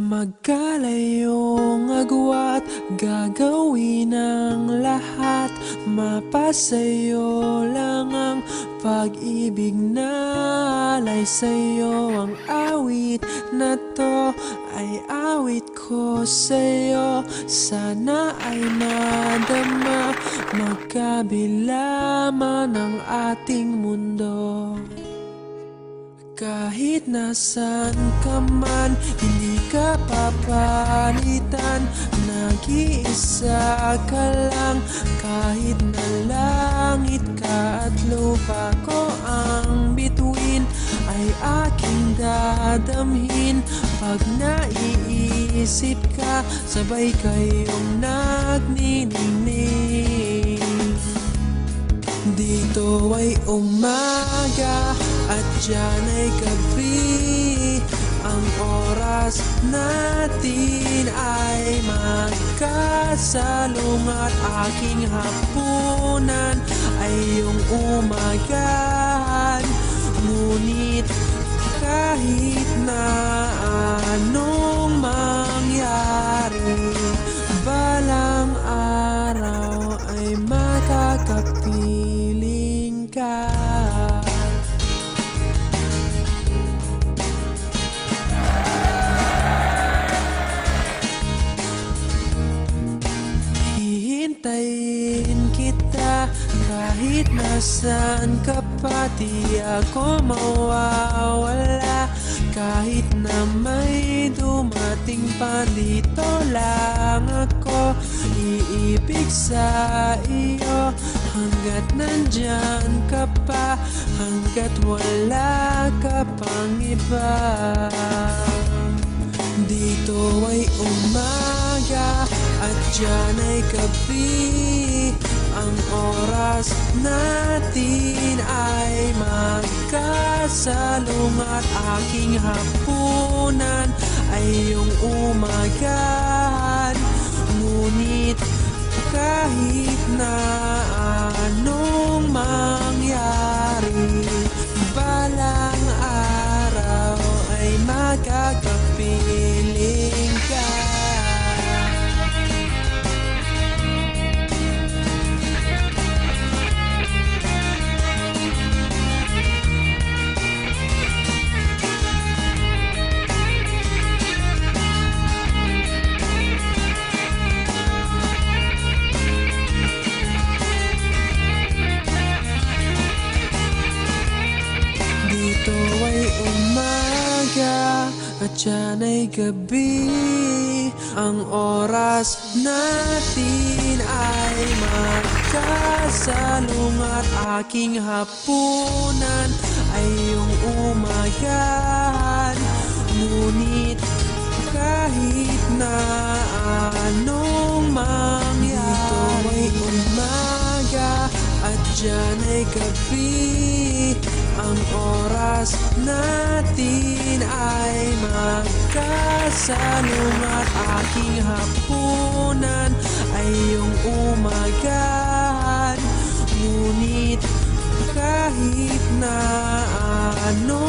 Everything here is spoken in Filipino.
Magkalayong agwat, gagawin ang lahat. Mapasayo lang ang pag-ibig na alay sa'yo. Ang awit na to ay awit ko sa'yo. Sana ay madama, magkabila man ang ating mundo. Kahit nasan ka man, hindi ka papalitan. Nag-iisa ka lang, kahit na langit ka at lupa ko ang bituin, ay aking dadamhin. Pag naiisip ka, sabay kayong nagniningning. Dito ay umaga at diyan ay gabi. Ang oras natin ay magkasalong at aking hapunan ay iyong umagahan. Ngunit kahit na anong mangyari, balang araw ay makakapiling ka. Hihintayin kita kahit nasaan ka pa. Di ako mawawala kahit na may dumating pa. Dito lang ako iibig sa iyo hanggat nandyan ka pa, hanggat wala ka pang iba. Dito ay umaga at diyan ay gabi. Ang oras natin ay magkasalong at aking hapunan ay iyong umagahan. Ngunit kahit na anong mangyari, balang araw ay magkakapiling ka. Dito ay umaga at diyan ay gabi. Ang oras natin ay magkasalong at aking hapunan ay iyong umagahan. Ngunit kahit na anong mangyari, dito ay umaga at diyan ay gabi. Ang oras natin ay magkasalong at aking hapunan ay iyong umagahan. Ngunit kahit na ano